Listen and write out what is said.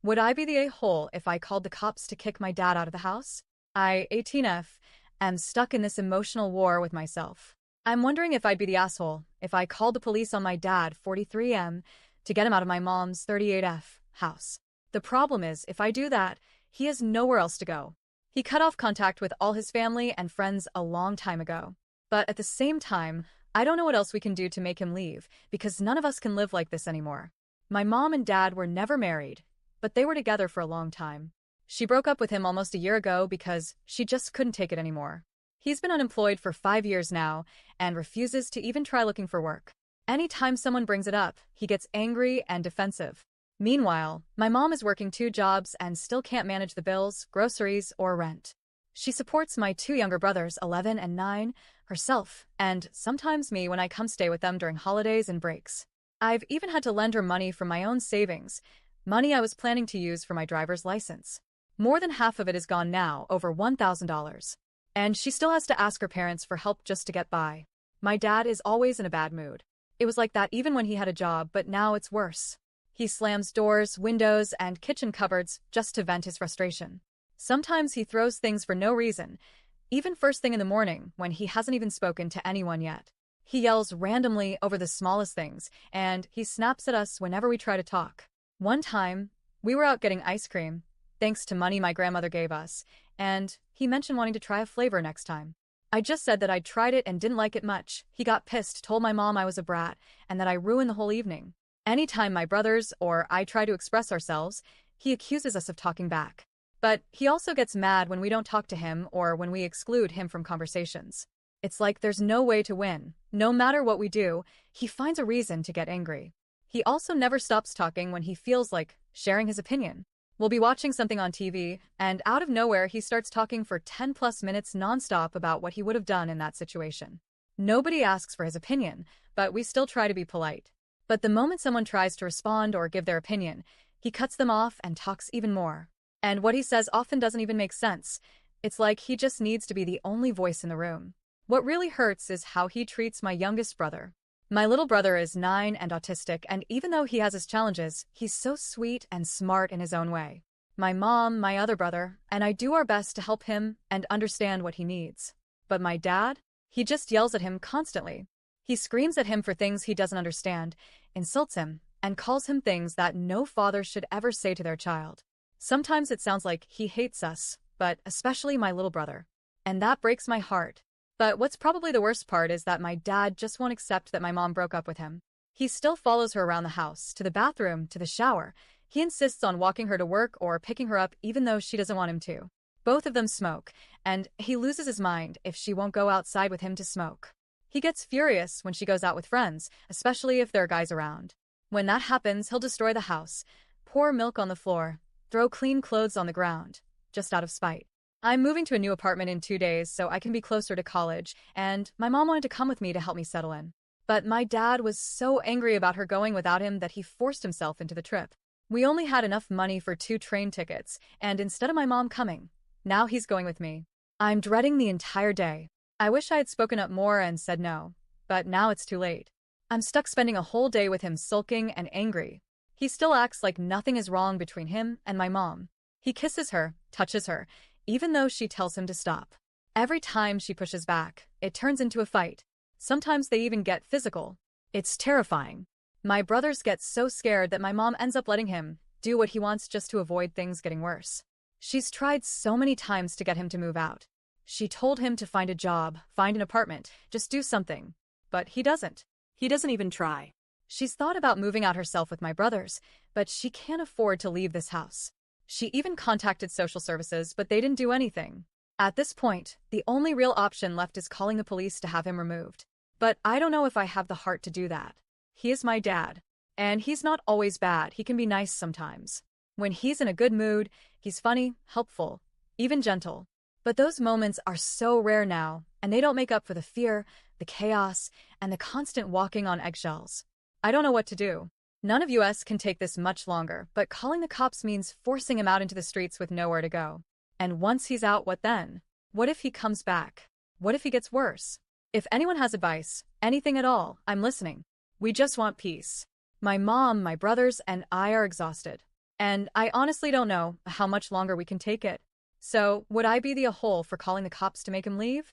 Would I be the a-hole if I called the cops to kick my dad out of the house? I, 18F, am stuck in this emotional war with myself. I'm wondering if I'd be the asshole if I called the police on my dad, 43M, to get him out of my mom's, 38F, house. The problem is, if I do that, he has nowhere else to go. He cut off contact with all his family and friends a long time ago. But at the same time, I don't know what else we can do to make him leave, because none of us can live like this anymore. My mom and dad were never married, but they were together for a long time. She broke up with him almost a year ago because she just couldn't take it anymore. He's been unemployed for 5 years now and refuses to even try looking for work. Anytime someone brings it up, he gets angry and defensive. Meanwhile, my mom is working 2 jobs and still can't manage the bills, groceries, or rent. She supports my 2 younger brothers, 11 and 9, herself, and sometimes me when I come stay with them during holidays and breaks. I've even had to lend her money from my own savings, money I was planning to use for my driver's license. More than half of it is gone now, over $1,000. And she still has to ask her parents for help just to get by. My dad is always in a bad mood. It was like that even when he had a job, but now it's worse. He slams doors, windows, and kitchen cupboards just to vent his frustration. Sometimes he throws things for no reason, even first thing in the morning when he hasn't even spoken to anyone yet. He yells randomly over the smallest things, and he snaps at us whenever we try to talk. One time, we were out getting ice cream, thanks to money my grandmother gave us, and he mentioned wanting to try a flavor next time. I just said that I'd tried it and didn't like it much. He got pissed, told my mom I was a brat, and that I ruined the whole evening. Anytime my brothers or I try to express ourselves, he accuses us of talking back. But he also gets mad when we don't talk to him or when we exclude him from conversations. It's like there's no way to win. No matter what we do, he finds a reason to get angry. He also never stops talking when he feels like sharing his opinion. We'll be watching something on TV, and out of nowhere he starts talking for 10+ minutes nonstop about what he would have done in that situation. Nobody asks for his opinion, but we still try to be polite. But the moment someone tries to respond or give their opinion, he cuts them off and talks even more. And what he says often doesn't even make sense. It's like he just needs to be the only voice in the room. What really hurts is how he treats my youngest brother. My little brother is 9 and autistic, and even though he has his challenges, he's so sweet and smart in his own way. My mom, my other brother, and I do our best to help him and understand what he needs. But my dad? He just yells at him constantly. He screams at him for things he doesn't understand, insults him, and calls him things that no father should ever say to their child. Sometimes it sounds like he hates us, but especially my little brother. And that breaks my heart. But what's probably the worst part is that my dad just won't accept that my mom broke up with him. He still follows her around the house, to the bathroom, to the shower. He insists on walking her to work or picking her up even though she doesn't want him to. Both of them smoke, and he loses his mind if she won't go outside with him to smoke. He gets furious when she goes out with friends, especially if there are guys around. When that happens, he'll destroy the house, pour milk on the floor, throw clean clothes on the ground, just out of spite. I'm moving to a new apartment in 2 days so I can be closer to college, and my mom wanted to come with me to help me settle in. But my dad was so angry about her going without him that he forced himself into the trip. We only had enough money for 2 train tickets, and instead of my mom coming, now he's going with me. I'm dreading the entire day. I wish I had spoken up more and said no, but now it's too late. I'm stuck spending a whole day with him sulking and angry. He still acts like nothing is wrong between him and my mom. He kisses her, touches her, even though she tells him to stop. Every time she pushes back, it turns into a fight. Sometimes they even get physical. It's terrifying. My brothers get so scared that my mom ends up letting him do what he wants just to avoid things getting worse. She's tried so many times to get him to move out. She told him to find a job, find an apartment, just do something. But he doesn't. He doesn't even try. She's thought about moving out herself with my brothers, but she can't afford to leave this house. She even contacted social services, but they didn't do anything. At this point, the only real option left is calling the police to have him removed. But I don't know if I have the heart to do that. He is my dad. And he's not always bad, he can be nice sometimes. When he's in a good mood, he's funny, helpful, even gentle. But those moments are so rare now, and they don't make up for the fear, the chaos, and the constant walking on eggshells. I don't know what to do. None of us can take this much longer, but calling the cops means forcing him out into the streets with nowhere to go. And once he's out, what then? What if he comes back? What if he gets worse? If anyone has advice, anything at all, I'm listening. We just want peace. My mom, my brothers, and I are exhausted. And I honestly don't know how much longer we can take it. So, would I be the a-hole for calling the cops to make him leave?